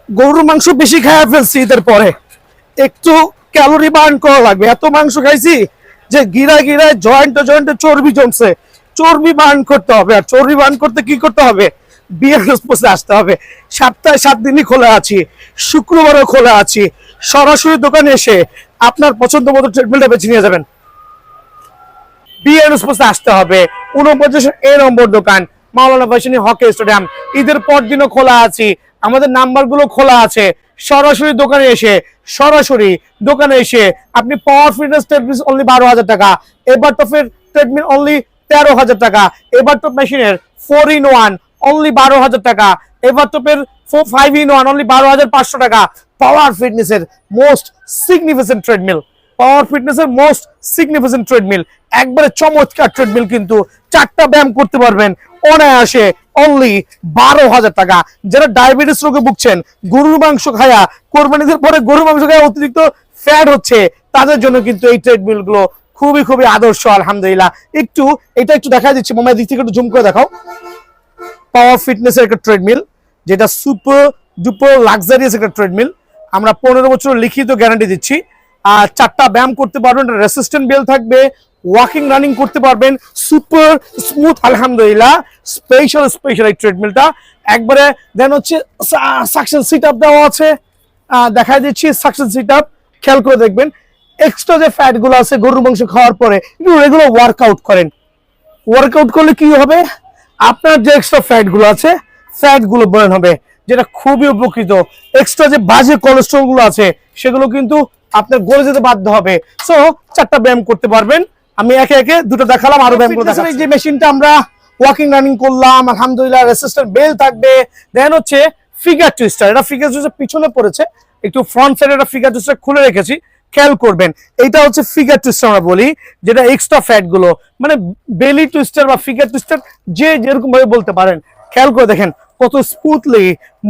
গরুর মাংস বেশি খাওয়া ফেলছি ঈদের পরে, একটু ক্যালোরি বার্ন করা লাগবে। এত মাংস খাইছি যে গিরায় গিরায় জয়েন্টে জয়েন্টে চর্বি জমছে, চর্বি বার্ন করতে হবে। আর চর্বি বার্ন করতে কি করতে হবে? বিয়ার্স পোস্টে আসতে হবে। সপ্তাহে 7 দিনই খোলা আছি, শুক্রবারও খোলা আছি। সরাসরি দোকানে এসে আপনার পছন্দ মতো ট্রিটমেন্টটা বেছে নিয়ে যাবেন। বিয়ার্স পোস্টে আসতে হবে। 49 এ নম্বর দোকান, মাওলানা ভাসানী হকি স্টেডিয়াম। ঈদের পর দিনও খোলা আছি, আমাদের নাম্বারগুলো খোলা আছে। সরাসরি দোকানে এসে আপনি পাওয়ার ফিটনেস ট্রেডমিল অনলি 12,000 টাকা, এভারটপের ট্রেডমিল অনলি 13,000 টাকা, এভারটপ মেশিনের 4-in-1 অনলি 12,000 টাকা, এভারটপের 5-in-1 অনলি 12,500 টাকা। পাওয়ার ফিটনেসের মোস্ট সিগনিফিকেন্ট ট্রেডমিল, একবারে চমৎকার ট্রেডমিল, কিন্তু 4টা ব্যায়াম করতে পারবেন অনায়াসে অনলি 12,000 টাকা। যারা ডায়াবেটিস রোগে ভুগছেন, গরুর মাংস খায়া, কোরবানিদের পরে গরুর মাংস খায়া অতিরিক্ত ফ্যাট হচ্ছে, তাদের জন্য কিন্তু এই ট্রেডমিল গুলো খুবই খুবই আদর্শ। আলহামদুলিল্লাহ। এটা একটু দেখা দিচ্ছি, মামার দিক থেকে একটু জুম করে দেখাও। পাওয়ার ফিটনেসের একটা ট্রেডমিল, যেটা সুপার ডুপার লাক্সারিয়াস একটা ট্রেডমিল। আমরা 15 বছর লিখিত গ্যারান্টি দিচ্ছি। আর 4টা ব্যায়াম করতে পারবেন, রেসিস্ট্যান্ট বেল থাকবে, ওয়াকিং রানিং করতে পারবেন, সুপার স্মুথ। আলহামদুলিল্লাহ। স্পেশাল এই ট্রেডমিলটা একবারে। দেন হচ্ছে সাকশন সিট আপ দেওয়া আছে, দেখা দিচ্ছি সাকশন সিট আপ। খেয়াল করে দেখবেন, এক্সট্রা যে ফ্যাট গুলো আছে গরুর মাংস খাওয়ার পরে একটু রেগুলার ওয়ার্কআউট করেন। ওয়ার্কআউট করলে কি হবে? আপনার যে এক্সট্রা ফ্যাট গুলো আছে, ফ্যাট গুলো বার্ন হবে, যেটা খুবই উপকৃত। এক্সট্রা যে বাজে কোলেস্ট্রল গুলো আছে, সেগুলো কিন্তু আপনার গলে যেতে বাধ্য হবে। সো 4টা ব্যায়াম করতে পারবেন। আমি একে একে দুটো দেখালাম, আরো ব্যায়াম করে দেখাচ্ছি। এই যে মেশিনটা আমরা ওয়াকিং রানিং করলাম, আলহামদুলিল্লাহ। রেসিস্ট্যান্ট বেল থাকবে। দেন হচ্ছে ফিগার টুইস্টার। এটা ফিগার টুইস্টার পিছনে পড়েছে, একটু ফ্রন্ট সাইডে একটা ফিগার টুইস্টার খুলে রেখেছি, খেয়াল করবেন। এটা হচ্ছে ফিগার টুইস্টার আমরা বলি, যেটা এক্সট্রা ফ্যাট গুলো, মানে বেলি টুইস্টার বা ফিগার টুইস্টার, যে যেরকম ভাবে বলতে পারেন। খেয়াল করে দেখেন কত স্মুথলি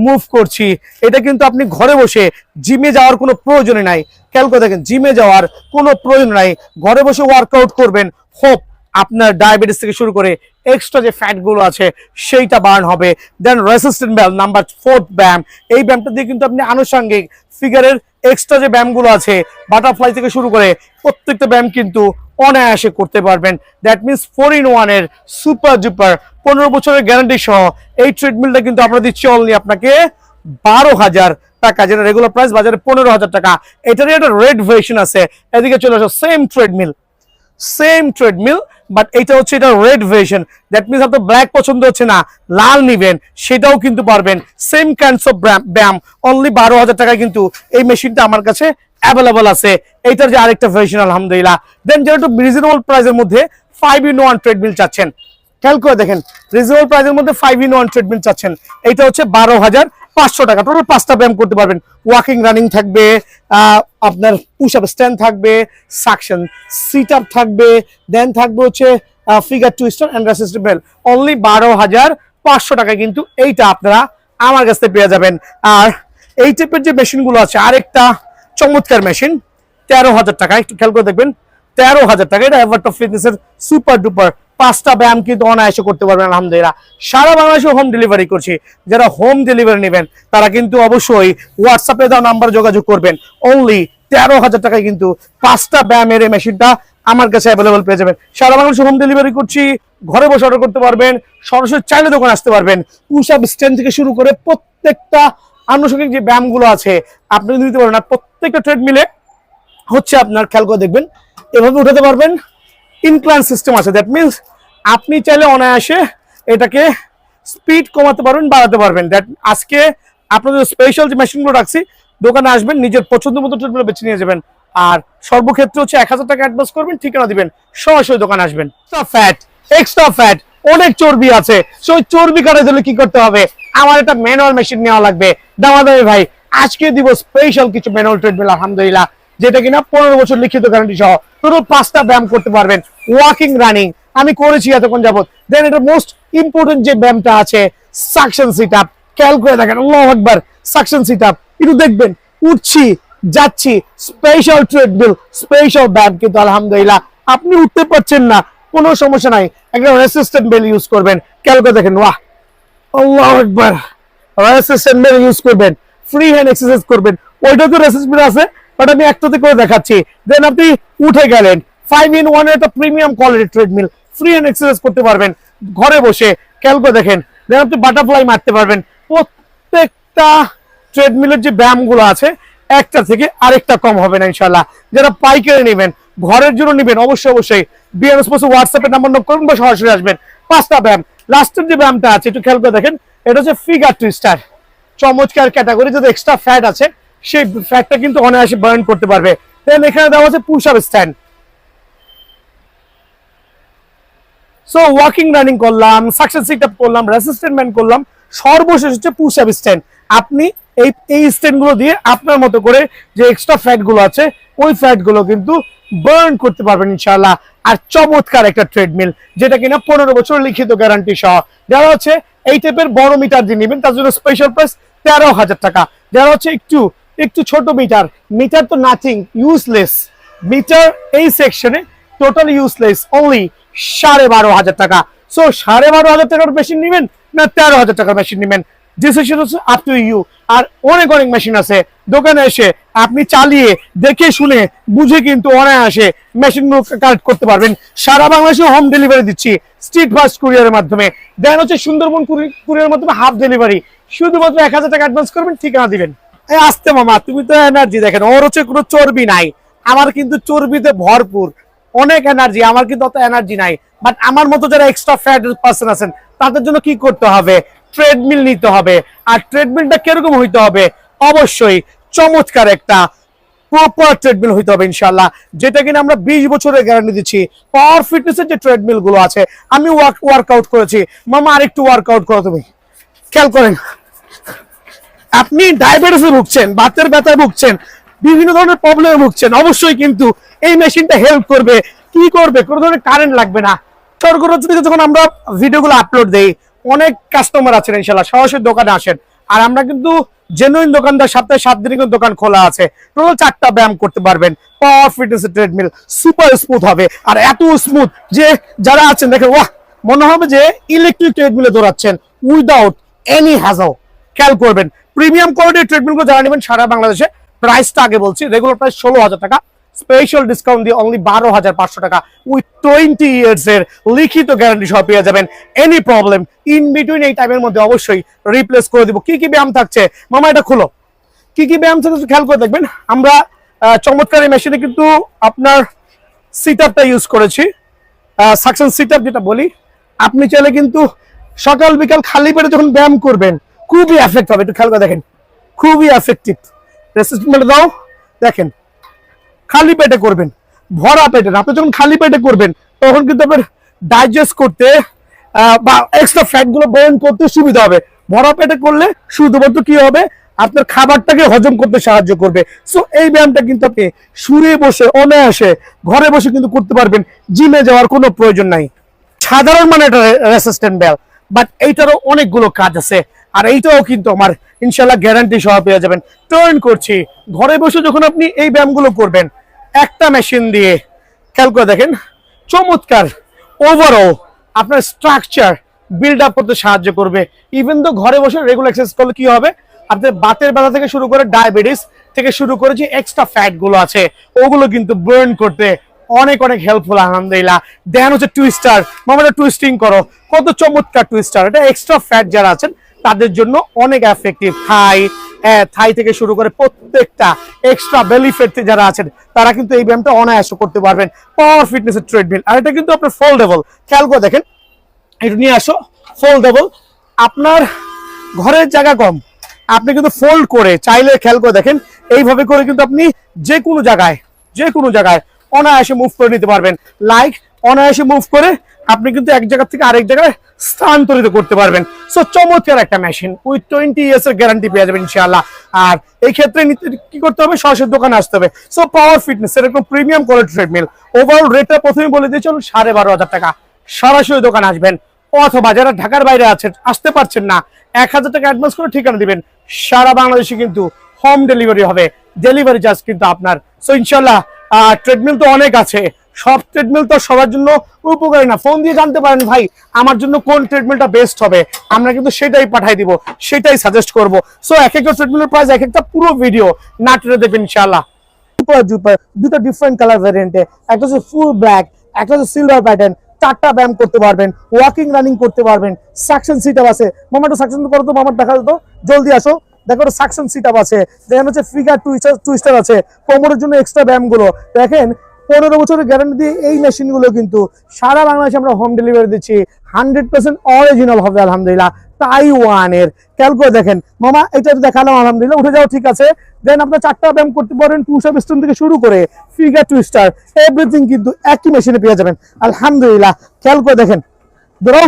মুভ করছি। এটা কিন্তু আপনি ঘরে বসে, জিমে যাওয়ার কোনো প্রয়োজন নাই। খেয়াল করে দেখেন, জিমে যাওয়ার কোনো প্রয়োজন নাই, ঘরে বসে ওয়ার্কআউট করবেন। হোপ আপনার ডায়াবেটিস থেকে শুরু করে এক্সট্রা যে ফ্যাট গুলো আছে সেইটা বার্ন হবে। দেন রেসিস্ট্যান্ট ব্যায়াম, নাম্বার 4th ব্যায়াম। এই ব্যায়ামটা দিয়ে কিন্তু আপনি আনুষঙ্গিক ফিগারের এক্সট্রা যে ব্যায়ামগুলো আছে, বাটারফ্লাই থেকে শুরু করে প্রত্যেকটা ব্যায়াম কিন্তু অনায়াসে করতে পারবেন। দ্যাট মিনস 4-in-1 এর সুপার ডুপার 15 বছরের গ্যারান্টি সহ এই ট্রিটমেন্টটা কিন্তু আমরা দিচ্ছি অনলি আপনাকে 12,000 টাকা, যেটা রেগুলার প্রাইস বাজারে 15,000 টাকা। এটারই একটা রেড ভার্সন আছে, এদিকে চলে আসো। সেম ট্রেডমিল, বাট এটা হচ্ছে এটা রেড ভার্সন। দ্যাট মিনস আপনার ব্ল্যাক পছন্দ হচ্ছে না, লাল নিবেন, সেটাও কিন্তু পারবেন। সেম কাইন্ডস অফ ব্যায়াম অনলি 12,000 টাকায় কিন্তু এই মেশিনটা আমার কাছে অ্যাভেলেবল আছে। এইটার যে আরেকটা ভার্সন, আলহামদুলিল্লাহ। দেন যারা একটু রিজনেবল প্রাইসের মধ্যে 5-in-1 ট্রেডমিল চাচ্ছেন, খেয়াল করে দেখেন, রিজনেবল প্রাইসের মধ্যে 5-in-1 ট্রেডমিল চাচ্ছেন, এটা হচ্ছে 12,500 টাকা। টোটাল 5টা ব্যায়াম করতে পারবেন। ওয়াকিং রানিং থাকবে, আপনার পুশ আপ স্ট্যান্ড থাকবে, সাকশন সিট আপ থাকবে, দেন থাকবে হচ্ছে figure twister and resistant bell. Only 12,500 টাকায় কিন্তু এইটা আপনারা আমার কাছ থেকে পেয়ে যাবেন। আর এই টাইপের যে মেশিনগুলো আছে, আরেকটা চমৎকার মেশিন 13,000 টাকা, একটু খেয়াল করে দেখবেন, 13,000 টাকা। এটা এভারটপ ফিটনেসের সুপার ডুপার। 5টা ব্যায়াম কিন্তু অনায়াসে করতে পারবেন আলহামদুলিল্লাহ। সারা বাংলাদেশে হোম ডেলিভারি করছি। যারা হোম ডেলিভারি নেবেন তারা কিন্তু অবশ্যই হোয়াটসঅ্যাপে দেওয়া নাম্বার যোগাযোগ করবেন। অনলি 13,000 টাকায় কিন্তু 5টা ব্যায়ামের এই মেশিনটা আমার কাছে অ্যাভেলেবল পেয়ে যাবেন। সারা বাংলাদেশে হোম ডেলিভারি করছি, ঘরে বসে অর্ডার করতে পারবেন, সরাসরি চাইলে দোকানে আসতে পারবেন। পুশ আপ স্ট্যান্ড থেকে শুরু করে প্রত্যেকটা আনুষঙ্গিক যে ব্যায়ামগুলো আছে আপনি নিতে পারবেন। আর প্রত্যেকটা ট্রেডমিলে হচ্ছে আপনার, খেয়াল করে দেখবেন, এভাবে উঠাতে পারবেন। ইনক্লাইন সিস্টেম আছে, দ্যাট মিনস আপনি চাইলে অনায়াসে এটাকে স্পিড কমাতে পারবেন, বাড়াতে পারবেন। দ্যাট আজকে আপনাদের স্পেশাল যে মেশিনগুলো রাখছি, দোকানে আসবেন, নিজের পছন্দ মতো ট্রেডমিল বেছে নিয়ে যাবেন। আর সর্বক্ষেত্রে হচ্ছে 1,000 টাকা অ্যাডভান্স করবেন, ঠিকানা দিবেন, সরাসরি দোকানে আসবেন। এক্সট্রা ফ্যাট, অনেক চর্বি আছে, সেই চর্বি কাটাতে হলে কি করতে হবে? আমার একটা ম্যানুয়াল মেশিন নেওয়া লাগবে। দামাদামি ভাই, আজকে দিব স্পেশাল কিছু ম্যানুয়াল ট্রেডমিল, আলহামদুলিল্লাহ, যেটা কিনা 15 বছর লিখিত গ্যারান্টি সহ। টোটাল 5টা ব্যায়াম করতে পারবেন। ওয়াকিং রানিং আমি করেছি এতক্ষণ যাবত। দেন এটা মোস্ট ইম্পর্টেন্ট যে ব্যায়ামটা আছে, সাকশন সিট আপ। খেয়াল করে দেখেন, আল্লাহু আকবার, সাকশন সিট আপ একটু দেখবেন, উঠছি যাচ্ছি, স্পেশাল ট্রেডমিল, স্পেশাল ব্যায়াম কিন্তু আলহামদুলিল্লাহ। আপনি উঠতে পারছেন না, কোনো সমস্যা নাই, একটা রেসিস্ট্যান্ট বেল ইউজ করবেন। খেয়াল করে দেখেন, ওয়াহ, আল্লাহু আকবার, রেসিস্ট্যান্ট বেল ইউজ করবেন। ফ্রি হ্যান্ড এক্সারসাইজ করবেন, ওইটা তো রেসিস্টমেন্ট আছে, বাট আমি একটাতে করে দেখাচ্ছি। দেন আপনি উঠে গেলেন 5-in-1 একটা premium quality treadmill, free hand exercise করতে পারবেন ঘরে বসে, খেয়াল করে দেখেন। দেন আপনি বাটারফ্লাই মারতে পারবেন। প্রত্যেকটা ট্রেডমিলের যে ব্যায়ামগুলো আছে একটা থেকে আরেকটা কম হবে না ইনশাল্লাহ। যারা পাইকারি নেবেন, ঘরের জন্য নেবেন, অবশ্যই বিএন স্পোর্টস হোয়াটসঅ্যাপে নাম্বার নোট করুন বা সরাসরি আসবেন। 5টা ব্যায়াম, লাস্টের যে ব্যায়ামটা আছে একটু খেয়াল করে দেখেন, এটা হচ্ছে ফিগার টুইস্টার, চমৎকার ক্যাটাগরি। যদি এক্সট্রা ফ্যাট আছে সেই ফ্যাটটা কিন্তু অনায়াসে বার্ন করতে পারবে। দেন এখানে দেওয়া আছে push up stand. So walking running করলাম, সাকসেস সিট আপ করলাম, রেসিস্ট্যান্ট ম্যান করলাম, সর্বশেষ হচ্ছে পুশ আপ স্ট্যান্ড। আপনি এই স্ট্যান্ড গুলো দিয়ে আপনার মতো করে যে এক্সট্রা ফ্যাট গুলো আছে ওই ফ্যাট গুলো কিন্তু বার্ন করতে পারবেন ইনশাআল্লাহ। আর চমৎকার একটা ট্রেডমিল, যেটা কিনা 15 বছর লিখিত গ্যারান্টি সহ। যারা হচ্ছে এই টাইপের বড় মিটার দিয়ে নেবেন তার জন্য স্পেশাল প্রাইস 13,000 টাকা। যারা হচ্ছে একটু ছোট মিটার তো নাথিং, ইউজলেস মিটার, এই সেকশনে টোটাল ইউজলেস, অনলি 12,500 টাকা। সো 12,500 টাকার মেশিন নেবেন না 13,000 টাকার মেশিন নেবেন, ডিসিশন হচ্ছে আপ টু ইউ। আর অনেক মেশিন আছে, দোকানে এসে আপনি চালিয়ে দেখে শুনে বুঝে কিন্তু অনায়াসে মেশিন কালেক্ট করতে পারবেন। সারা বাংলাদেশে হোম ডেলিভারি দিচ্ছি স্ট্রিট ফাস্ট কুরিয়ারের মাধ্যমে। দেন হচ্ছে সুন্দরবন কুরিয়ারের মাধ্যমে হাফ ডেলিভারি, শুধুমাত্র 1,000 টাকা অ্যাডভান্স করবেন, ঠিকানা দিবেন। আসতে মামা, তুমি তো এনার্জি দেখেন, ওর হচ্ছে কোনো চর্বি নাই, আমার কিন্তু চর্বিতে ভরপুর, অনেক এনার্জি, আমার কিন্তু অত এনার্জি নাই। বাট আমার মতো যারা এক্সট্রা ফ্যাট পার্সন আছেন তাদের জন্য কি করতে হবে, ট্রেডমিল নিতে হবে। আর ট্রেডমিলটা কিরকম হইতে হবে, অবশ্যই চমৎকার একটা প্রপার ট্রেডমিল হইতে হবে ইনশাআল্লাহ, যেটা কিনা আমরা 20 বছরের গ্যারান্টি দিচ্ছি। পাওয়ার ফিটনেসের যে ট্রেডমিল গুলো আছে, আমি ওয়ার্কআউট করেছি মামা, আরেকটু ওয়ার্কআউট করো তুমি, খেয়াল করেন। আপনি ডায়াবেটিসে ভুগছেন, বাতের ব্যথায় ভুগছেন, বিভিন্ন ধরনের প্রবলেমে ভুগছেন, অবশ্যই কিন্তু এই মেশিনটা হেল্প করবে। কি করবে, কোনো ধরনের কারেন্ট লাগবে না। যখন আমরা ভিডিওগুলো আপলোড দেই, অনেক কাস্টমার আছেন ইনশাআল্লাহ সরাসরি দোকানে আসেন। আর আমরা কিন্তু জেনুইন দোকানদার, সপ্তাহে 7 দিন কিন্তু দোকান খোলা আছে। টোটাল 4টা ব্যায়াম করতে পারবেন, পাওয়ার ফিটনেস ট্রেডমিল, সুপার স্মুথ হবে। আর এত স্মুথ যে যারা আছেন দেখেন, ওয়াহ, মনে হবে যে ইলেকট্রিক ট্রেডমিলে দৌড়াচ্ছেন উইদাউট এনি হ্যাজল। খেয়াল করবেন, প্রিমিয়াম কোয়ালিটির ট্রেডমিলগুলো যারা নেবেন সারা বাংলাদেশে, প্রাইসটা আগে বলছি, রেগুলার প্রাইস 16,000 টাকা, স্পেশাল ডিসকাউন্ট দিয়ে অনলি 12,500 টাকা উইথ 20 ইয়ার্স এর লিখিত গ্যারান্টি সহ পেয়ে যাবেন। এনি প্রবলেম ইন বিটুইন এই টাইমের মধ্যে অবশ্যই রিপ্লেস করে দিব। কি কি ব্যায়াম থাকছে মামা, এটা খুলো, কি কি ব্যায়াম থাকছে খেয়াল করে দেখবেন। আমরা চমৎকার এই মেশিনে কিন্তু আপনার সিট আপটা ইউজ করেছি, সাকশন সিট আপ যেটা বলি। আপনি চাইলে কিন্তু সকাল বিকাল খালি পেটে যখন ব্যায়াম করবেন খুবই এফেক্ট হবে, একটু খেয়াল করে দেখেন, খুবই এফেক্টিভ। রেসিস্টমেন্ট দাও, দেখেন খালি পেটে করবেন, ভরা পেটে না। আপনি যখন খালি পেটে করবেন তখন কিন্তু আপনার ডাইজেস্ট করতে বা এক্সট্রা ফ্যাট গুলো বার্ন করতে সুবিধা হবে। ভরা পেটে করলে শুধুমাত্র কি হবে, আপনার খাবারটাকে হজম করতে সাহায্য করবে। সো এই ব্যায়ামটা কিন্তু আপনি শুয়ে বসে অনায়াসে ঘরে বসে কিন্তু করতে পারবেন, জিমে যাওয়ার কোনো প্রয়োজন নাই। সাধারণ মানে এটা রেসিস্ট্যান্ট ব্যায়াম, বাট এইটারও অনেকগুলো কাজ আছে। আর এইটাও কিন্তু আমার ইনশাল্লাহ গ্যারান্টি সহ পেয়ে যাবেন। টার্ন করছি, ঘরে বসে যখন আপনি এই ব্যায়ামগুলো করবেন একটা মেশিন দিয়ে, খেয়াল করে দেখেন চমৎকার ওভারঅল আপনার স্ট্রাকচার বিল্ড আপ করতে সাহায্য করবে। ইভেন তো ঘরে বসে রেগুলার এক্সারসাইজ করলে কি হবে, আপনার বাতের ব্যথা থেকে শুরু করে ডায়াবেটিস থেকে শুরু করে যে এক্সট্রা ফ্যাট গুলো আছে ওগুলো কিন্তু বার্ন করতে অনেক হেল্পফুল আলহামদুলিল্লাহ। দেন হচ্ছে টুইস্টার, মামাটা টুইস্টিং করো, কত চমৎকার টুইস্টার। এটা এক্সট্রা ফ্যাট যারা আছেন তাদের জন্য অনেক এফেক্টিভ। থাই থেকে শুরু করে প্রত্যেকটা এক্সট্রা বেলি ফ্যাট যারা আছেন তারা কিন্তু এই ব্যায়ামটা অনায়াসে করতে পারবেন। পাওয়ার ফিটনেসের ট্রেডমিল, আর এটা কিন্তু আপনার ফোল্ডেবল, খেয়াল করে দেখেন, এটা নিয়ে আসো ফোল্ডেবল। আপনার ঘরের জায়গা কম, আপনি কিন্তু ফোল্ড করে চাইলে, খেয়াল করে দেখেন এইভাবে করে কিন্তু আপনি যে কোনো জায়গায় অনায়াসে মুভ করে নিতে পারবেন। লাইক অনায়াসে মুভ করে আপনি কিন্তু এক জায়গা থেকে আরেক জায়গায় স্থানান্তরিত করতে পারবেন। সো চমৎকার একটা মেশিন উইথ 20 ইয়ার্স এর গ্যারান্টি পেয়ে যাবেন ইনশাআল্লাহ। আর এই ক্ষেত্রে কি করতে হবে, সরাসরি দোকানে আসতে হবে। সো পাওয়ার ফিটনেস এরকম প্রিমিয়াম কোয়ালিটি ট্রেডমিল, ওভারঅল রেটটা প্রথমে বলে দিয়েছি 12,500 টাকা। সরাসরি দোকানে আসবেন, অথবা যারা ঢাকার বাইরে আছেন আসতে পারছেন না, 1,000 টাকা অ্যাডভান্স করে ঠিকানা দিবেন। সারা বাংলাদেশে কিন্তু হোম ডেলিভারি হবে, ডেলিভারি চার্জ কিন্তু আপনার। সো ইনশাআল্লাহ ট্রেডমিল তো অনেক আছে, সব ট্রেডমিল তো সবার জন্য উপকারী না। ফোন দিয়ে জানতে পারেন ভাই আমার জন্য কোন ট্রেডমিলটা বেস্ট হবে, আমরা কিন্তু সেটাই পাঠাই দিব, সেটাই সাজেস্ট করব। সো এক একটা ট্রেডমিলের প্রাইস এক একটা পুরো ভিডিও না টেনে দেখবেন ইনশাআল্লাহ। দুটো ডিফারেন্ট কালার ভ্যারিয়েন্টে, একটা হচ্ছে ফুল ব্ল্যাক, একটা হচ্ছে সিলভার প্যাটার্ন। 4টা ব্যায়াম করতে পারবেন, ওয়াকিং রানিং করতে পারবেন, সাকশন সিট আপ আছে। মামাটা সাকশন করো তো, মামার দেখা তো, জলদি আসো। দেখো সাকশন সিট আপ আছে, দেখেন হচ্ছে ফিগার টুইস্টার আছে, কোমরের জন্য এক্সট্রা ব্যায়ামগুলো দেখেন। 15 বছরের গ্যারান্টি দিয়ে এই মেশিনগুলো কিন্তু সারা বাংলাদেশে আমরা হোম ডেলিভারি দিচ্ছি। 100% অরিজিনাল হবে আলহামদুলিল্লাহ, তাইওয়ানের। খেয়াল করে দেখেন মামা, এটা দেখালাম আলহামদুলিল্লাহ, উঠে যাও, ঠিক আছে। দেন আপনার 4টা ব্যায়াম করতে পারেন, পুশ আপ স্টোন থেকে শুরু করে ফিগার টুইস্টার এভরিথিং কিন্তু একই মেশিনে পেয়ে যাবেন আলহামদুলিল্লাহ। খেয়াল করে দেখেন, ধরো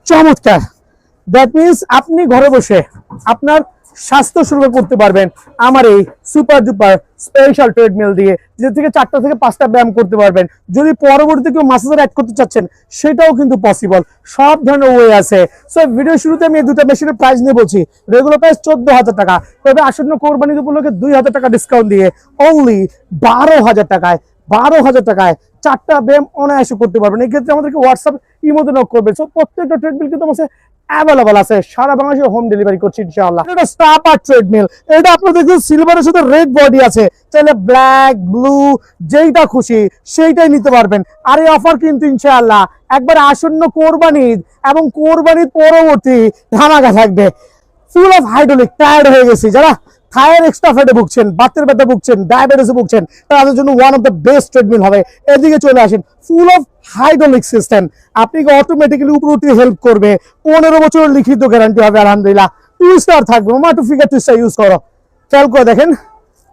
চমৎকার। দ্যাট মিনস আপনি ঘরে বসে আপনার স্বাস্থ্য শুরু করতে পারবেন আমার এই সুপার ডুপার স্পেশাল ট্রেডমিল দিয়ে, যে থেকে 4টা থেকে 5টা ব্যায়াম করতে পারবেন। যদি পরবর্তীতে কেউ মাসাজার অ্যাড করতে চাচ্ছেন সেটাও কিন্তু পসিবল, সব ধরনের ওয়ে আছে। সো ভিডিও শুরুতে আমি এই দুটো মেশিনের প্রাইস নিয়ে বলছি। রেগুলার প্রাইস 14,000 টাকা, তবে আসন্ন কোরবানি উপলক্ষে 2,000 টাকা ডিসকাউন্ট দিয়ে অনলি 12,000 টাকায় 12,000 টাকায় 4টা ব্যায়াম অনায়াসে করতে পারবেন। এই ক্ষেত্রে আমাদেরকে হোয়াটসঅ্যাপ ইমোতে নক করবেন। সো প্রত্যেকটা ট্রেডমিল কিন্তু আমার অ্যাভেলেবল আছে, সারা বাংলাদেশে হোম ডেলিভারি করছি ইনশাআল্লাহ। এটা স্টাপার ট্রেডমিল, এটা আপনাদের সিলভারের সাথে রেড বডি আছে, চাইলে ব্ল্যাক ব্লু যেইটা খুশি সেইটাই নিতে পারবেন। আর এই অফার কিন্তু ইনশাআল্লাহ একবার আসন্ন কোরবানি এবং কোরবানির পরবর্তী ধামাকা থাকবে। ফুল অফ হাইড্রোলিক, টায়ার্ড হয়ে গেছি যারা থায়ের এক্সট্রা ফ্যাটে ভুগছেন, বাতের ব্যথা ভুগছেন, ডায়াবেটিসে ভুগছেন, তাদের জন্য one of the best treadmill হবে। এদিকে চলে আসেন, ফুল অফ হাইড্রোলিক সিস্টেম, আপনাকে অটোমেটিক্যালি উপরে উঠে হেল্প করবে। 15 বছরের লিখিত গ্যারান্টি হবে আলহামদুলিল্লাহ। টুইস্টার থাকবে, মামা একটু ফিগার টুইস্টার ইউজ করো। খেয়াল করে দেখেন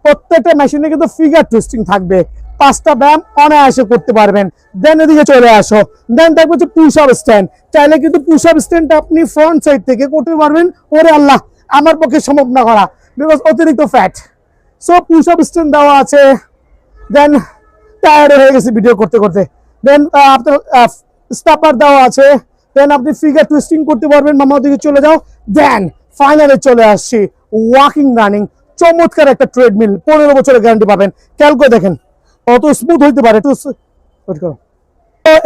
প্রত্যেকটা মেশিনে কিন্তু ফিগার টুইস্টিং থাকবে, 5টা ব্যায়াম অনায়াসে করতে পারবেন। দেন এদিকে চলে আসো, দেন থাকবে হচ্ছে পুশ আপ স্ট্যান্ড। চাইলে কিন্তু পুশ আপ স্ট্যান্ডটা আপনি ফ্রন্ট সাইড থেকে করতে পারবেন। ওরে আল্লাহ, আমার পক্ষে সম্ভব না করা, বিকজ অতিরিক্ত fat. So push up stand দেওয়া আছে। দেন টায়ার্ড হয়ে গেছে ভিডিও করতে করতে। দেন আপনার স্টাপার দেওয়া আছে। দেন আপনি ফিগার টুইস্টিং করতে পারবেন, মামা ওদিকে চলে যাও। দেন ফাইনালে চলে আসছি ওয়াকিং রানিং, চমৎকার একটা ট্রেডমিল, 15 বছরের গ্যারান্টি পাবেন। খেয়াল করে দেখেন কত স্মুথ হইতে পারে।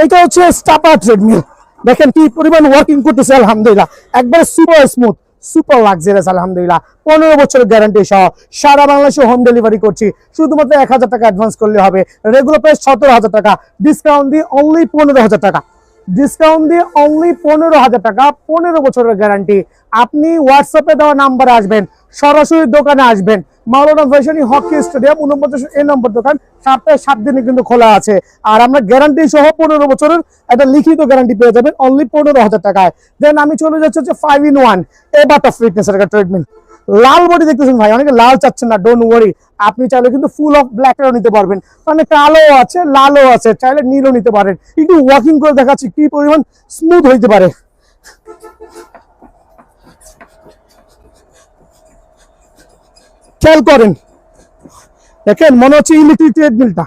এটা হচ্ছে স্টাপার ট্রেডমিল, দেখেন কি পরিমাণ ওয়ার্কিং করতেছে আলহামদুলিল্লাহ, একবার সুপার স্মুথ, সুপার লাক্সারিয়াস আলহামদুলিল্লাহ। 15 বছরের গ্যারান্টি সহ সারা বাংলাদেশে হোম ডেলিভারি করছি। শুধুমাত্র 1,000 টাকা অ্যাডভান্স করলে হবে। রেগুলার প্রাইস 17,000 টাকা, ডিসকাউন্ট দিয়ে অনলি 15,000 টাকা, ডিসকাউন্ট দিয়ে অনলি 15,000 টাকা। 15 বছরের গ্যারান্টি। আপনি হোয়াটসঅ্যাপে দেওয়া নাম্বারে আসবেন, সরাসরি দোকানে আসবেন। মাওলানা ভাইসানি হকি স্টেডিয়াম 49 এই নম্বর দোকান, সপ্তাহে 7 দিনে কিন্তু খোলা আছে। আর আমরা গ্যারান্টি সহ 15 বছরের একটা লিখিত গ্যারান্টি পেয়ে যাবেন অনলি 15,000 টাকায়। দেন আমি চলে যাচ্ছি হচ্ছে 5-in-1 এবারটা ফিটনেসের একটা ট্রিটমেন্ট। লাল বডি দেখতেছেন ভাই, অনেকে লাল চাচ্ছেন না, ডোন্ট ওয়ারি, আপনি চাইলে কিন্তু ফুল অফ ব্ল্যাকটাও নিতে পারবেন। মানে কালো আছে, লালও আছে, চাইলে নীলও নিতে পারেন। একটু ওয়াকিং করে দেখাচ্ছি কি পরিমাণ স্মুথ হইতে পারে। খেয়াল করেন, দেখেন মনে হচ্ছে ইলেকট্রিক ট্রেডমিলটা,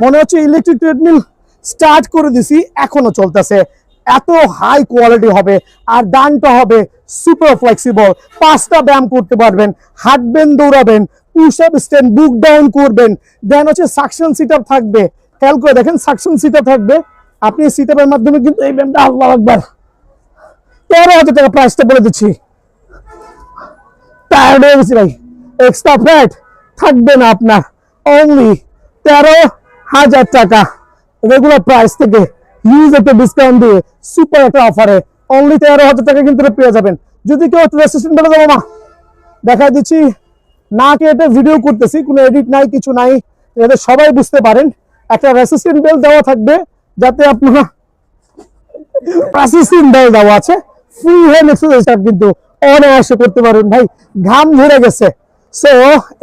মনে হচ্ছে ইলেকট্রিক ট্রেডমিল স্টার্ট করে দিছি, এখনো চলতেছে। এত হাই কোয়ালিটি হবে। আর ডানটা হবে সুপার ফ্লেক্সিবল, 5টা ব্যায়াম করতে পারবেন, হাঁটবেন, দৌড়াবেন, পুশ আপ স্ট্যান্ড, বুক ডাউন করবেন। দেন হচ্ছে সাকশন সিট আপ থাকবে। খেয়াল করে দেখেন সাকশন সিট আপ থাকবে। আপনি সিট আপের মাধ্যমে কিন্তু এই ব্যায়ামটা, আল্লাহু আকবার, 13,000 টাকা প্রাইসটা বলে দিচ্ছি। টায়ার্ড হয়ে গেছি ভাই, এক্সট্রা ফ্যাট থাকবে না আপনার, অনলি 13,000 টাকা রেগুলার প্রাইস থেকে হিউজ একটা ডিসকাউন্ট দিয়ে সুপার একটা অফারে অনলি 13,000 টাকা কিন্তু পেয়ে যাবেন। যদি কেউ রেজিস্ট্রেশন বলে দেবো মা দেখা দিচ্ছি, না কেটে ভিডিও করতেছি, কোনো এডিট নাই, কিছু নাই, যাতে সবাই বুঝতে পারেন। একটা রেজিস্ট্রেশন বেল দেওয়া থাকবে, যাতে আপনারা রেজিস্ট্রেশন বেল দেওয়া আছে, ফ্রি হ্যান্ড এক্সারসাইজ কিন্তু অনায়াসে করতে পারবেন। ভাই ঘাম ঝরে গেছে। সো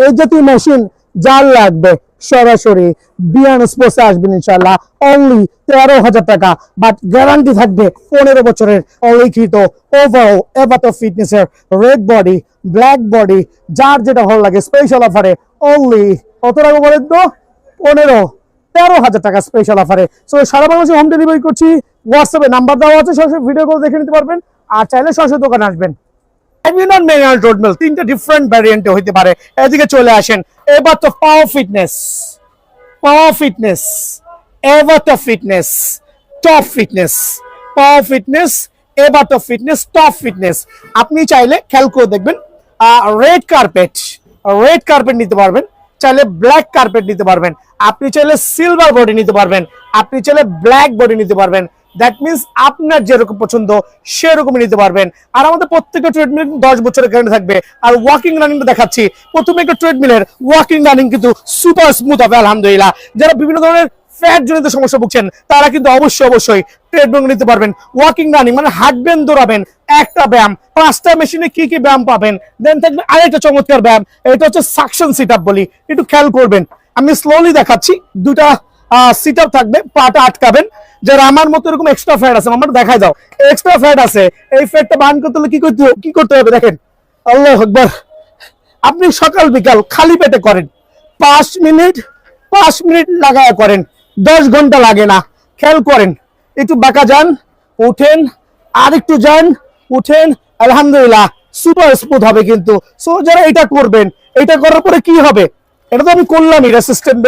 এই জাতীয় মেশিন যার লাগবে সরাসরি বিয়ান স্পোর্টসে আসবেন ইনশাআল্লাহ, অনলি 13,000 টাকা। বাট গ্যারান্টি থাকবে 15 বছরের অলিখিত ওভারঅল এভারটো ফিটনেসের রেড বডি, ব্ল্যাক বডি, যার যেটা ভালো লাগে স্পেশাল অফারে অনলি কত টাকা বলেন তো? 13,000 টাকা স্পেশাল অফারে। সো সারা বাংলাদেশে হোম ডেলিভারি করছি। হোয়াটসঅ্যাপে নাম্বার দেওয়া আছে, সরাসরি ভিডিও কল দেখে নিতে পারবেন। আর চাইলে সরাসরি দোকানে আসবেন। ট্রেডমিল 3টা ডিফারেন্ট ভ্যারিয়েন্টে হইতে পারে। এদিকে চলে আসেন, এবার তো power fitness, power fitness, Evertop fitness, top fitness, power fitness, Evertop fitness, top fitness. আপনি চাইলে খেয়াল করে দেখবেন, রেড কার্পেট, রেড কার্পেট নিতে পারবেন, চাইলে ব্ল্যাক কার্পেট নিতে পারবেন, আপনি চাইলে সিলভার বডি নিতে পারবেন, আপনি চাইলে ব্ল্যাক বডি নিতে পারবেন। দ্যাট মিনস আপনার যেরকম পছন্দ সেরকমই নিতে পারবেন। আর আমাদের প্রত্যেকটা ট্রেডমিল 10 বছরের গ্যারান্টি থাকবে। আর ওয়াকিং রানিংটা দেখাচ্ছি। প্রথমে একটা ট্রেডমিলের ওয়াকিং রানিং কিন্তু সুপার স্মুথ হবে আলহামদুলিল্লাহ। যারা বিভিন্ন ধরনের ফ্যাট জনিত সমস্যা ভুগছেন তারা কিন্তু অবশ্যই ট্রেডমিল নিতে পারবেন। ওয়াকিং রানিং মানে হাঁটবেন, দৌড়াবেন, একটা ব্যায়াম, 5টা মেশিনে কি কি ব্যায়াম পাবেন। দেন থাকবে আরেকটা চমৎকার ব্যায়াম, এটা হচ্ছে সাকশন সিট আপ বলি, একটু খেয়াল করবেন। আমি স্লোলি দেখাচ্ছি, দুটা সিট আপ থাকবে, পাটা আটকাবেন। যারা আমার মতো এরকম এক্সট্রা ফ্যাট আছে, আমার দেখাই দাও, এক্সট্রা ফ্যাট আছে, এই ফ্যাটটা বার্ন করতে হলে কি করতে হবে দেখেন। আল্লাহু আকবার। আপনি সকাল বিকাল খালি পেটে করেন, 5 মিনিট লাগায় করেন, 10 ঘন্টা লাগে না। খেয়াল করেন, একটু বাঁকা যান, উঠেন, আর একটু যান, উঠেন, আলহামদুলিল্লাহ সুপার স্মুথ হবে কিন্তু। সো যারা এটা করবেন, এটা করার পরে কি হবে, এটা তো আমি করলামই, রেসিস্ট্যান্ট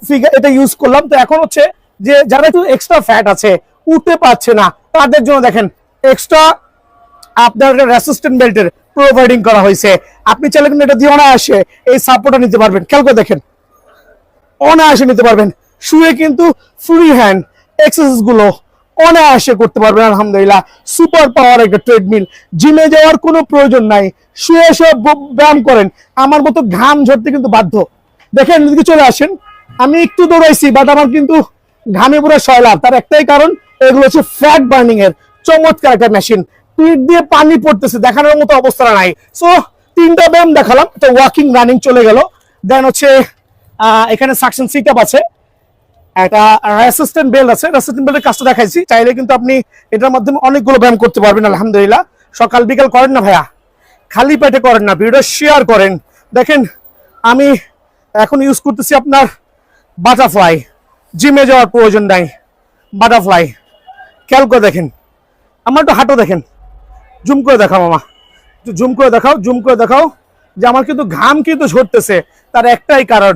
ফিগার এটা ইউজ করলাম। তো এখন হচ্ছে যে যারা একটু এক্সট্রা ফ্যাট আছে, উঠতে পারছে না, তাদের জন্য দেখেন এক্সট্রা আপনার রেসিস্ট্যান্ট বেল্টের প্রোভাইডিং করা হয়েছে। আপনি চাইলে কিন্তু এটা দিয়ে অনায়াসে এই সাপোর্টটা নিতে পারবেন। খেয়াল করে দেখেন, অনায়াসে নিতে পারবেন। শুয়ে কিন্তু ফ্রি হ্যান্ড এক্সারসাইজ গুলো অনায়াসে করতে পারবেন আলহামদুলিল্লাহ। সুপার পাওয়ার একটা ট্রেডমিল, জিমে যাওয়ার কোনো প্রয়োজন নাই, শুয়ে সব ব্যায়াম করেন। আমার মতো ঘাম ঝরতে কিন্তু বাধ্য। দেখেন এদিকে চলে আসেন, আমি একটু দৌড়াইছি বাট আমার কিন্তু ঘামে পুরো সয়লাভ। তার একটাই কারণ, এগুলো হচ্ছে ফ্যাট বার্নিং এর চমৎকার একটা মেশিন। পিঠ দিয়ে পানি পড়তেছে, দেখানোর মতো অবস্থা নাই। সো 3টা ব্যায়াম দেখালাম, তো ওয়াকিং রানিং চলে গেল। দেন হচ্ছে এখানে সাকশন সিট আপ আছে, একটা রেসিস্ট্যান্ট বেল্ট আছে, রেসিস্ট্যান্ট বেল্টের কাজটা দেখাইছি। চাইলে কিন্তু আপনি এটার মাধ্যমে অনেকগুলো ব্যায়াম করতে পারবেন আলহামদুলিল্লাহ। সকাল বিকাল করেন না ভাইয়া, খালি পেটে করেন না, ভিডিও শেয়ার করেন। দেখেন আমি এখন ইউজ করতেছি আপনার বাটারফ্লাই, জিমে যাওয়ার প্রয়োজন নাই, বাটারফ্লাই। খেয়াল করে দেখেন, আমার একটু হাঁটো দেখেন, জুম করে দেখাও মামা, একটু জুম করে দেখাও, জুম করে দেখাও যে আমার কিন্তু ঘাম কিন্তু ঝরতেছে। তার একটাই কারণ,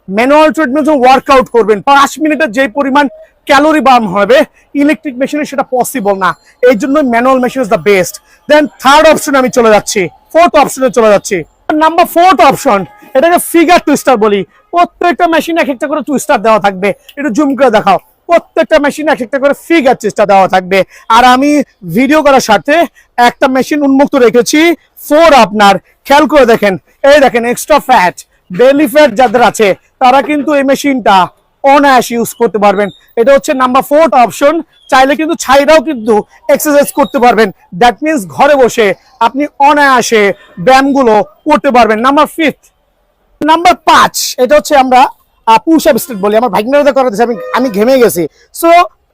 ম্যানুয়াল ট্রেডমিল যখন ওয়ার্কআউট করবেন 5 মিনিটের যে পরিমাণ ক্যালোরি বার্ন হবে, ইলেকট্রিক মেশিনে সেটা পসিবল না। এই জন্য manual machine is the best. Then third অপশনে আমি চলে যাচ্ছি, ফোর্থ অপশনে চলে যাচ্ছি। নাম্বার 4th অপশন, এটাকে ফিগার টুইস্টার বলি। প্রত্যেকটা মেশিনে এক একটা করে টুইস্টার দেওয়া থাকবে, একটু জুম করে দেখাও। প্রত্যেকটা মেশিনে এক একটা করে ফিগার টুইস্টার দেওয়া থাকবে। আর আমি ভিডিও করার সাথে একটা মেশিন উন্মুক্ত রেখেছি 4 আপনার। খেয়াল করে দেখেন, এই দেখেন এক্সট্রা ফ্যাট, বেলি ফ্যাট যাদের আছে তারা কিন্তু এই মেশিনটা অনায়াসে ইউজ করতে পারবেন। এটা হচ্ছে নাম্বার 4th অপশন। চাইলে কিন্তু ছাইরাও কিন্তু এক্সারসাইজ করতে পারবেন। দ্যাট মিনস ঘরে বসে আপনি অনায়াসে ব্যায়ামগুলো করতে পারবেন। নাম্বার 5th, নাম্বার 5, এটা হচ্ছে আমরা পুশ আপ স্টেট বলি। আমার ভাগ্নেরা করাতে আমি ঘেমে গেছি। সো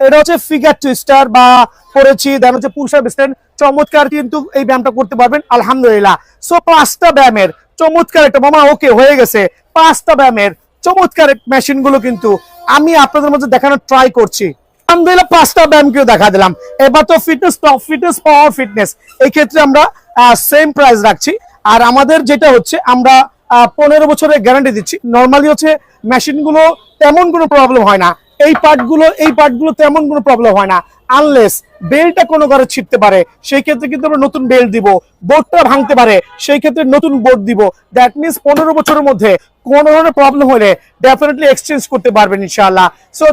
এটা হচ্ছে ফিগার টুইস্টার বা করেছি, দেন হচ্ছে পুশ আপ স্টেট। চমৎকার কিন্তু এই ব্যায়ামটা করতে পারবেন আলহামদুলিল্লাহ। সো 5টা ব্যায়ামের চমৎকার একটা, মামা ওকে হয়ে গেছে, 5টা ব্যায়ামের চমৎকার মেশিন গুলো কিন্তু আমি আপনাদের মধ্যে দেখানোর ট্রাই করছি আলহামদুলিল্লাহ। 5টা ব্যায়াম কেউ দেখা দিলাম। এবার তো fitness, top fitness, power fitness, এই ক্ষেত্রে আমরা সেম প্রাইস রাখছি। আর আমাদের যেটা হচ্ছে, আমরা 15 বছরের গ্যারান্টি দিচ্ছি। নর্মালি হচ্ছে মেশিন গুলো তেমন কোনো প্রবলেম হয় না, এই পার্টগুলো তেমন কোনো প্রবলেম হয় না, আনলেস বেল্টটা কোনো ঘরে ছিটতে পারে, সেই ক্ষেত্রে কিন্তু আমরা নতুন বেল্ট দিব। বোর্ডটা ভাঙতে পারে, সেই ক্ষেত্রে নতুন বোর্ড দিব। দ্যাট মিনস 15 বছরের মধ্যে কোনো ধরনের প্রবলেম হলে ডেফিনেটলি এক্সচেঞ্জ করতে পারবেন ইনশাআল্লাহ। সো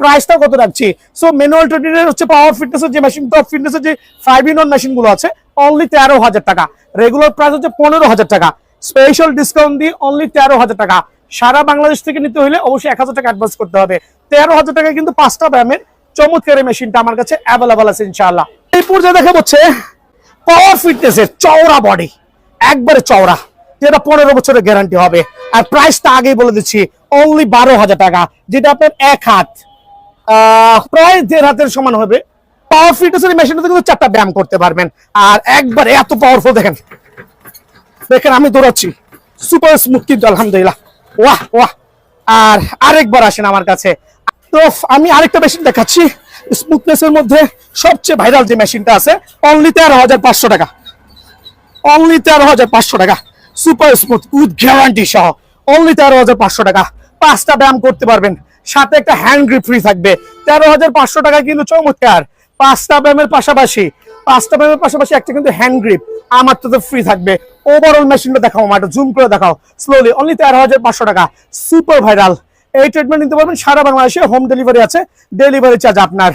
প্রাইসটা কত রাখছি? সো ম্যানুয়াল ট্রেডমিলের হচ্ছে পাওয়ার ফিটনেসের যে মেশিন, টপ ফিটনেসের যে 5-in-1 মেশিন গুলো আছে, অনলি 13,000 টাকা। রেগুলার প্রাইস হচ্ছে 15,000 টাকা, স্পেশাল ডিসকাউন্ট দিয়ে অনলি 13,000 টাকা। সারা বাংলাদেশ থেকে নিতে হলে অবশ্যই 1,000 টাকা অ্যাডভান্স করতে হবে। 13,000 টাকায় কিন্তু 5টা ব্যায়ামের চমৎকার মেশিনটা আমার কাছে অ্যাভেলেবল আছে ইনশাআল্লাহ। এই পর্যায়ে দেখা হচ্ছে পাওয়ার ফিটনেসের চওড়া বডি, একবারে চওড়া, যেটা 15 বছরের গ্যারান্টি হবে। আর প্রাইসটা আগেই বলে দিচ্ছি, অনলি 12,000 টাকা, যেটা আপনার এক হাত, প্রায় 1.5 হাতের সমান হবে। পাওয়ার ফিটনেসের মেশিনটাতে কিন্তু 4টা ব্যায়াম করতে পারবেন। আর একবারে এত পাওয়ারফুল, দেখেন দেখেন আমি দৌড়াচ্ছি, সুপার স্মুথ কিন্তু আলহামদুলিল্লাহ। ওয়াহ ওয়াহ। আর আরেকবার আসেন আমার কাছে, তো আমি আরেকটা মেশিন দেখাচ্ছি স্মুথনেসের মধ্যে সবচেয়ে ভাইরাল যে মেশিনটা আছে, অনলি 13,500 টাকা, অনলি 13,500 টাকা, সুপার স্মুথ উইথ গ্যারান্টি সহ, অনলি 13,500 টাকা। 5টা ব্যায়াম করতে পারবেন, সাথে একটা হ্যান্ড গ্রিপ ফ্রি থাকবে। 13,500 টাকা কিন্তু চমৎকার। 5টা ব্যায়ামের পাশাপাশি একটা কিন্তু হ্যান্ড গ্রিপ আমার তো ফ্রি থাকবে। ওভারঅল মেশিনটা দেখাও, আমার জুম করে দেখাও স্লোলি। অনলি 13,500 টাকা, সুপার ভাইরাল। এই ট্রিটমেন্ট নিতে পারবেন সারা বাংলাদেশে, হোম ডেলিভারি আছে, ডেলিভারি চার্জ আপনার।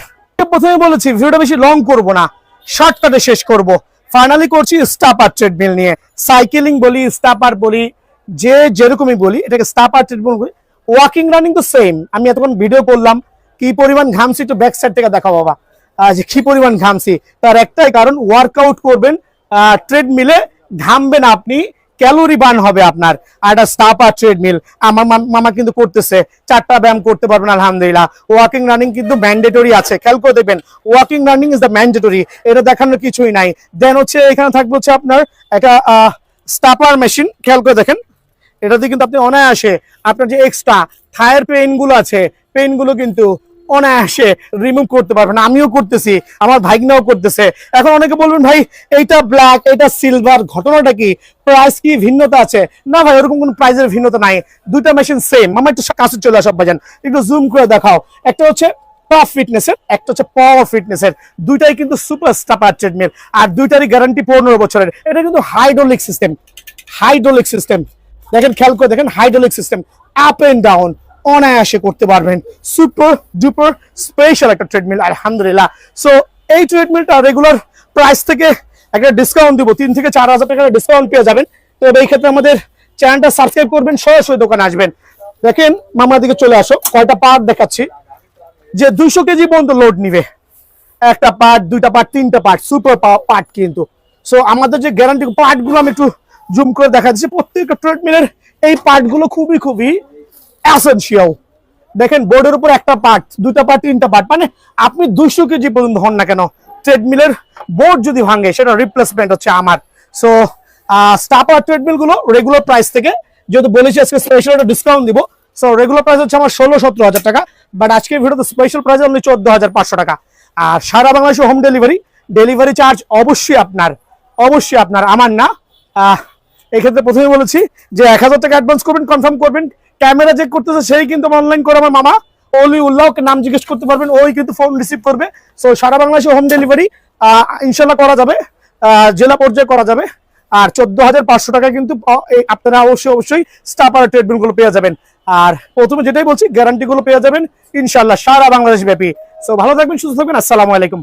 প্রথমে বলেছি ভিডিওটা বেশি লং করব না, শর্টকাটে শেষ করব। ফাইনালি করছি স্টাপার ট্রেডমিল নিয়ে। সাইকেলিং বলি, স্টাপার বলি, যে যেরকমই বলি, এটাকে স্টাপার ট্রেডমিল বলি। ওয়াকিং রানিং তো সেম। আমি এতক্ষণ ভিডিও করলাম, কি পরিমাণ ঘামছি একটু ব্যাক সাইড থেকে দেখা বাবা, যে কি পরিমাণ ঘামছি। তার একটাই কারণ, ওয়ার্কআউট করবেন ট্রেডমিলে, ঘামবেন আপনি, ক্যালোরি বার্ন হবে আপনার। আর একটা স্টাপার ট্রেডমিল আমার মামা কিন্তু করতেছে, 4টা ব্যায়াম করতে পারবেন আলহামদুলিল্লাহ। ওয়াকিং রানিং কিন্তু ম্যান্ডেটরি আছে, খেয়াল করে দেখবেন, walking running is the mandatory, এটা দেখানোর কিছুই নাই। দেন হচ্ছে এখানে থাকবে হচ্ছে আপনার একটা স্টাপার মেশিন, খেয়াল করে দেখেন, এটাতে কিন্তু আপনি অনায়াসে আপনার যে এক্সট্রা থায়ের পেইন গুলো আছে, পেইন গুলো কিন্তু অনায়াসে রিমুভ করতে পারবেন। আমিও করতেছি, আমার ভাইগনাও করতেছে। এখন অনেকে বলবেন ভাই এইটা ব্ল্যাক, এটা সিলভার, ঘটনাটা কি, প্রাইস কি ভিন্নতা আছে? না ভাই, ওরকম কোনো প্রাইসের ভিন্নতা নাই, দুইটা মেশিন সেম। আমার একটু কাছে চলে আসো ভাইজান, একটু জুম করে দেখাও। একটা হচ্ছে পাওয়ার ফিটনেসের, একটা হচ্ছে পাওয়ার ফিটনেসের, দুইটাই কিন্তু সুপার স্টাপার ট্রেডমিল, আর দুইটারই গ্যারান্টি 15 বছরের। এটা কিন্তু হাইড্রোলিক সিস্টেম, দেখেন, খেয়াল করে দেখেন, hydraulic system, up and down অনায়াসে করতে পারবেন। সুপার ডুপার স্পেশাল একটা ট্রেডমিল আলহামদুলিল্লাহ। সো এই ট্রেডমিলটা রেগুলার প্রাইস থেকে একটা ডিসকাউন্ট দিব, 3 থেকে 4,000 টাকার ডিসকাউন্ট পেয়ে যাবেন। তো এই ক্ষেত্রে আমাদের চ্যানেলটা সাবস্ক্রাইব করবেন, সরাসরি দোকানে আসবেন। দেখেন মামার দিকে চলে আসো, কয়টা পার্ট দেখাচ্ছি, যে 200 কেজি পর্যন্ত লোড নিবে, একটা পার্ট, দুইটা পার্ট, 3টা পার্ট, সুপার পার্ট কিন্তু। সো আমাদের যে গ্যারান্টি পার্টগুলো আমি একটু জুম করে দেখা দিচ্ছি। প্রত্যেকটা ট্রেডমিলের এই পার্টগুলো খুবই এসেনশিয়াল। দেখেন বোর্ডের উপর একটা পার্ট, দুইটা পার্ট, 3টা পার্ট, মানে আপনি 200 কেজি পর্যন্ত হন না কেন, ট্রেডমিলের বোর্ড যদি ভাঙে সেটা রিপ্লেসমেন্ট হচ্ছে আমার। সো স্টাপার ট্রেডমিল গুলো রেগুলার প্রাইস থেকে, যেহেতু বলেছি আজকে স্পেশাল একটা ডিসকাউন্ট দিব, সো রেগুলার প্রাইস হচ্ছে আমার 16-17 হাজার টাকা, বাট আজকের ভিডিওতে স্পেশাল প্রাইস অনলি 14,500 টাকা। আর সারা বাংলাদেশে হোম ডেলিভারি চার্জ অবশ্যই আপনার, আমার না। এক্ষেত্রে প্রথমে বলেছি যে 1,000 টাকা অ্যাডভান্স করবেন, কনফার্ম করবেন। ক্যামেরা চেক করতেছে সেই কিন্তু অনলাইন করে আমার মামা অলি উল্লাহকে নাম জিজ্ঞেস করতে পারবেন, ওই কিন্তু ফোন রিসিভ করবে। সো সারা বাংলাদেশে হোম ডেলিভারি ইনশাল্লাহ করা যাবে, জেলা পর্যায়ে করা যাবে। আর 14,500 টাকা কিন্তু আপনারা অবশ্যই স্টাপার ট্রেডমিল গুলো পেয়ে যাবেন। আর প্রথমে যেটাই বলছি, গ্যারান্টি গুলো পেয়ে যাবেন ইনশাল্লাহ সারা বাংলাদেশ ব্যাপী। সো ভালো থাকবেন, সুস্থ থাকবেন, আসসালামু আলাইকুম।